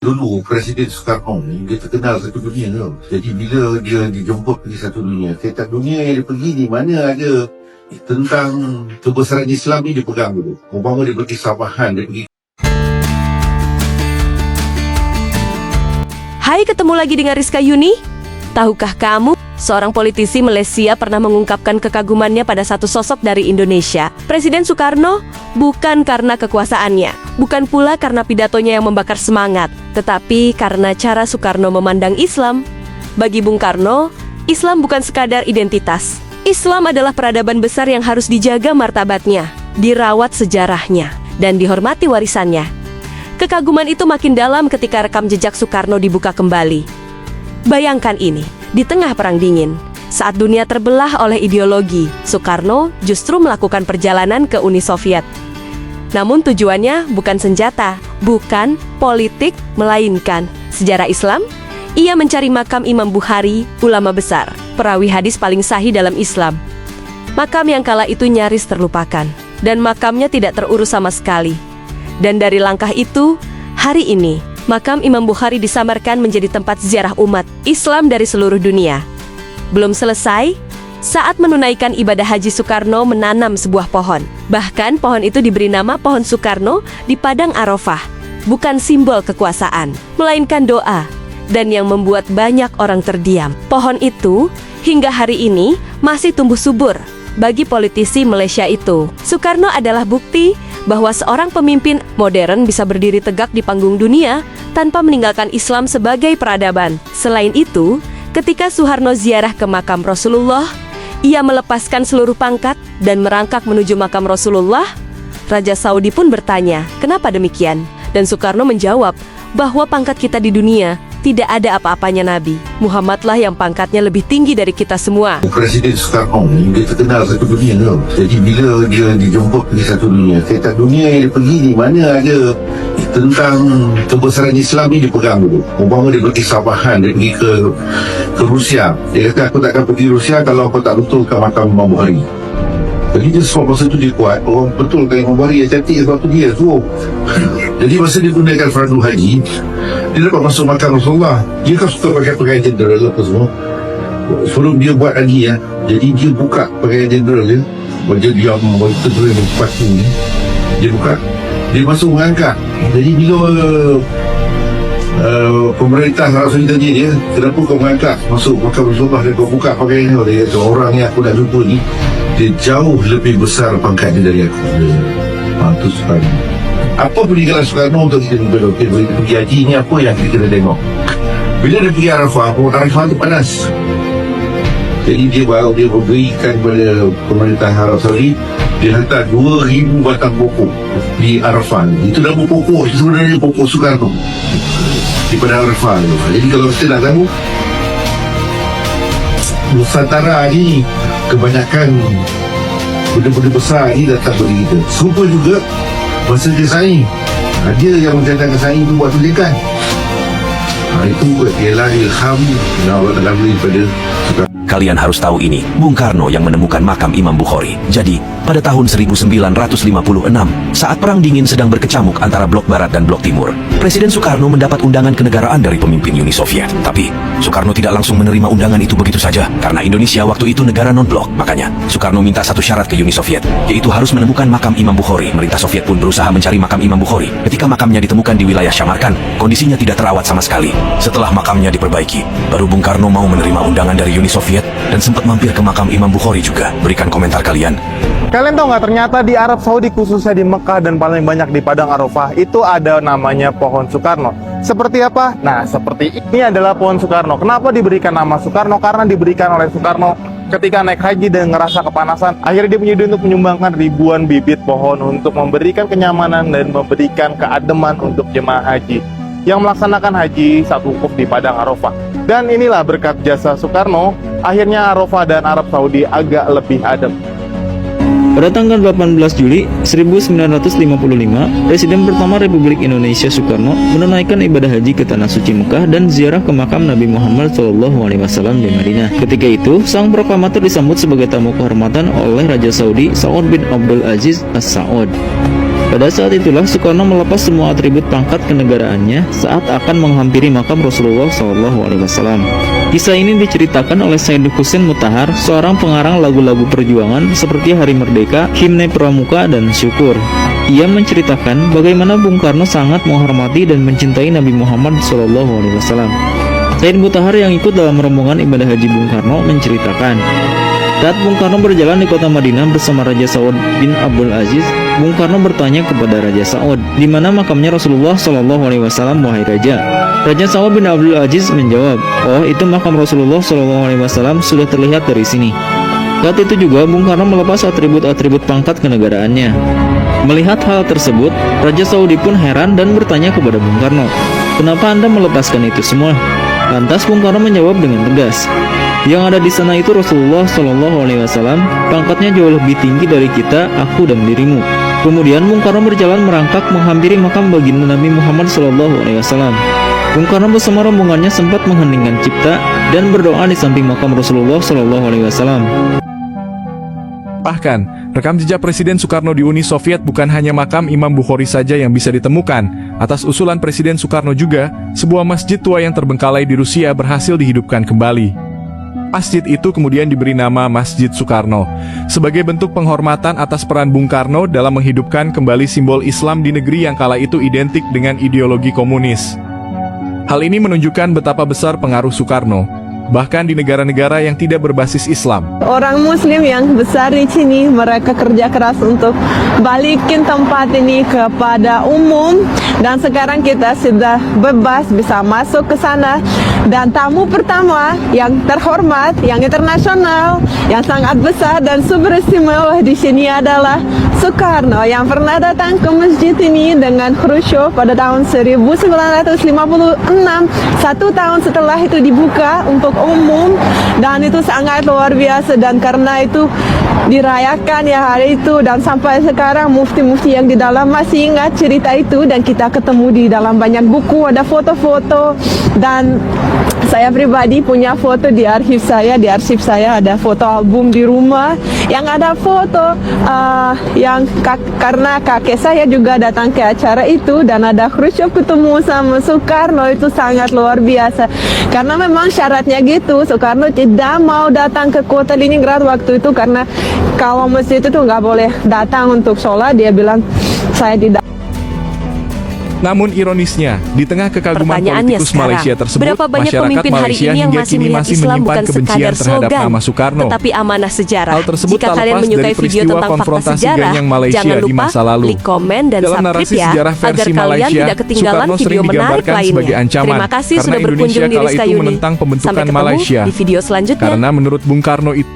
Dulu Presiden Soekarno ni dia terkenal satu dunia tau. Jadi bila dia dijemput pergi satu dunia, setiap dunia yang dia pergi ni mana ada tentang kebesaran Islam ni dia pegang dulu. Umpama dia pergi Sabahan, dia pergi. Hai, ketemu lagi dengan Rizka Yuni. Tahukah kamu, seorang politisi Malaysia pernah mengungkapkan kekagumannya pada satu sosok dari Indonesia, Presiden Soekarno, bukan karena kekuasaannya, bukan pula karena pidatonya yang membakar semangat, tetapi karena cara Soekarno memandang Islam. Bagi Bung Karno, Islam bukan sekadar identitas. Islam adalah peradaban besar yang harus dijaga martabatnya, dirawat sejarahnya, dan dihormati warisannya. Kekaguman itu makin dalam ketika rekam jejak Soekarno dibuka kembali. Bayangkan ini, di tengah Perang Dingin, saat dunia terbelah oleh ideologi, Soekarno justru melakukan perjalanan ke Uni Soviet. Namun tujuannya bukan senjata, bukan politik, melainkan sejarah Islam. Ia mencari makam Imam Bukhari, ulama besar, perawi hadis paling sahih dalam Islam. Makam yang kala itu nyaris terlupakan, dan makamnya tidak terurus sama sekali. Dan dari langkah itu, hari ini, makam Imam Bukhari disamarkan menjadi tempat ziarah umat Islam dari seluruh dunia. Belum selesai, saat menunaikan ibadah haji, Soekarno menanam sebuah pohon. Bahkan pohon itu diberi nama Pohon Soekarno di Padang Arafah. Bukan simbol kekuasaan, melainkan doa, dan yang membuat banyak orang terdiam. Pohon itu hingga hari ini masih tumbuh subur. Bagi politisi Malaysia itu, Soekarno adalah bukti bahwa seorang pemimpin modern bisa berdiri tegak di panggung dunia tanpa meninggalkan Islam sebagai peradaban. Selain itu, ketika Soeharno ziarah ke makam Rasulullah, ia melepaskan seluruh pangkat dan merangkak menuju makam Rasulullah. Raja Saudi pun bertanya, kenapa demikian? Dan Soekarno menjawab bahwa pangkat kita di dunia tidak ada apa-apanya Nabi. Muhammadlah yang pangkatnya lebih tinggi dari kita semua. Presiden Soekarno ni dia terkenal satu dunia tau. Jadi bila dia dijemput pergi satu dunia, setiap dunia yang dia pergi ni mana ada tentang kebesaran Islam ni dia pegang dulu. Umpama dia pergi Sabahan, dia pergi ke Rusia, dia kata aku takkan pergi Rusia kalau aku tak betulkan makam Imam Bukhari. Jadi dia sebab masa tu dia kuat, orang betulkan Imam Bukhari yang cantik sebab tu dia tu. Jadi masa dia gunakan fardu haji, dia dapat masuk makam Rasulullah. Dia kan suka pakai pakaian jenderal apa semua. Sebelum dia buat lagi ya, jadi dia buka pakaian jenderal dia, baju dia tentera dengan sepatu ni, dia buka, dia masuk mengangkat. Jadi bila pemerintah Arab Saudi tanya dia, kenapa kau mengangkat masuk makam Rasulullah dan kau buka pakaian dia? Dia kata, orang yang aku nak jumpa ni, dia jauh lebih besar pangkat dia dari aku. Itu Soekarno. Apa peninggalan Soekarno untuk kita pergi haji ni, apa yang kita kena tengok? Bila dia pergi Arafah, Arafah tu panas. Jadi dia berikan kepada pemerintah Arab Saudi, dia hantar 2,000 batang pokok di Arafah. Itu dah pokok, sebenarnya pokok Soekarno di pada Arafah. Jadi kalau kita nak tahu, Nusantara ni kebanyakan benda-benda besar ni datang dari kita. Serupa juga masa dia saing, ada yang menjadikan saing tu buat tulikan. Itu ialah ilham yang Allah Ta'ala beri pada Soekarno. Kalian harus tahu ini, Bung Karno yang menemukan makam Imam Bukhari. Jadi, pada tahun 1956, saat Perang Dingin sedang berkecamuk antara Blok Barat dan Blok Timur, Presiden Soekarno mendapat undangan kenegaraan dari pemimpin Uni Soviet. Tapi, Soekarno tidak langsung menerima undangan itu begitu saja, karena Indonesia waktu itu negara non-blok. Makanya, Soekarno minta satu syarat ke Uni Soviet, yaitu harus menemukan makam Imam Bukhari. Pemerintah Soviet pun berusaha mencari makam Imam Bukhari. Ketika makamnya ditemukan di wilayah Samarkand, kondisinya tidak terawat sama sekali. Setelah makamnya diperbaiki, baru Bung Karno mau menerima undangan dari Uni Soviet dan sempat mampir ke makam Imam Bukhari juga. Berikan komentar kalian. Kalian tahu nggak, ternyata di Arab Saudi, khususnya di Mekah dan paling banyak di Padang Arafah, itu ada namanya pohon Soekarno. Seperti apa? Nah, seperti ini adalah pohon Soekarno. Kenapa diberikan nama Soekarno? Karena diberikan oleh Soekarno ketika naik haji dan ngerasa kepanasan. Akhirnya dia menyudah untuk menyumbangkan ribuan bibit pohon untuk memberikan kenyamanan dan memberikan keademan untuk jemaah haji yang melaksanakan haji saat wukuf di Padang Arafah. Dan inilah berkat jasa Soekarno, akhirnya Arafah dan Arab Saudi agak lebih adem. Pada tanggal 18 Juli 1955, Presiden pertama Republik Indonesia Soekarno menunaikan ibadah haji ke Tanah Suci Mekah dan ziarah ke makam Nabi Muhammad SAW di Madinah. Ketika itu, sang proklamator disambut sebagai tamu kehormatan oleh Raja Saudi Saud bin Abdul Aziz As Saud. Pada saat itulah Soekarno melepas semua atribut pangkat kenegaraannya saat akan menghampiri makam Rasulullah SAW. Kisah ini diceritakan oleh Said Husin Mutahar, seorang pengarang lagu-lagu perjuangan seperti Hari Merdeka, Himne Pramuka, dan Syukur. Ia menceritakan bagaimana Bung Karno sangat menghormati dan mencintai Nabi Muhammad SAW. Said Mutahar yang ikut dalam rombongan ibadah haji Bung Karno menceritakan, saat Bung Karno berjalan di kota Madinah bersama Raja Saud bin Abdul Aziz, Bung Karno bertanya kepada Raja Saud, di mana makamnya Rasulullah SAW, wahai Raja? Raja Saud bin Abdul Aziz menjawab, oh itu makam Rasulullah SAW sudah terlihat dari sini. Saat itu juga Bung Karno melepas atribut-atribut pangkat kenegaraannya. Melihat hal tersebut, Raja Saudi pun heran dan bertanya kepada Bung Karno, kenapa Anda melepaskan itu semua? Lantas Bung Karno menjawab dengan tegas, yang ada di sana itu Rasulullah SAW, pangkatnya jauh lebih tinggi dari kita, aku dan dirimu. Kemudian Bung Karno berjalan merangkak menghampiri makam baginda Nabi Muhammad SAW. Bung Karno bersama rombongannya sempat mengheningkan cipta dan berdoa di samping makam Rasulullah SAW. Bahkan, rekam jejak Presiden Soekarno di Uni Soviet bukan hanya makam Imam Bukhari saja yang bisa ditemukan. Atas usulan Presiden Soekarno juga, sebuah masjid tua yang terbengkalai di Rusia berhasil dihidupkan kembali. Masjid itu kemudian diberi nama Masjid Soekarno, sebagai bentuk penghormatan atas peran Bung Karno dalam menghidupkan kembali simbol Islam di negeri yang kala itu identik dengan ideologi komunis. Hal ini menunjukkan betapa besar pengaruh Soekarno, bahkan di negara-negara yang tidak berbasis Islam. Orang Muslim yang besar di sini, mereka kerja keras untuk balikin tempat ini kepada umum, dan sekarang kita sudah bebas bisa masuk ke sana. Dan tamu pertama yang terhormat, yang internasional, yang sangat besar dan super istimewa di sini adalah Soekarno yang pernah datang ke masjid ini dengan Khrushchev pada tahun 1956, 1 tahun setelah itu dibuka untuk umum, dan itu sangat luar biasa. Dan karena itu dirayakan ya hari itu, dan sampai sekarang mufti-mufti yang di dalam masih ingat cerita itu, dan kita ketemu di dalam banyak buku, ada foto-foto, dan saya pribadi punya foto di arsip saya ada foto album di rumah yang ada foto karena kakek saya juga datang ke acara itu, dan ada Khrushchev ketemu sama Soekarno. Itu sangat luar biasa karena memang syaratnya gitu, Soekarno tidak mau datang ke kota Leningrad waktu itu karena kalau masjid itu nggak boleh datang untuk sholat, dia bilang saya tidak. Namun ironisnya, di tengah kekaguman Pertanyaannya politikus sekarang, Malaysia tersebut, berapa banyak masyarakat pemimpin hari Malaysia ini yang hingga masih kini melihat masih Islam menyimpan bukan kebencian sekadar terhadap slogan, nama Soekarno. tetapi amanah sejarah. Hal tersebut Jika tak kalian lepas menyukai dari video peristiwa tentang fakta konfrontasi sejarah, ganyang Malaysia jangan di lupa masa lalu. like, komen, dan Dalam subscribe narasi ya, sejarah agar versi kalian Malaysia, tidak ketinggalan Soekarno video sering menarik digambarkan sebagai lainnya. ancaman Terima kasih karena sudah Indonesia berkunjung di kala Rizka itu Yuni. menentang pembentukan Sampai ketemu Malaysia. di video selanjutnya. Karena menurut Bung Karno itu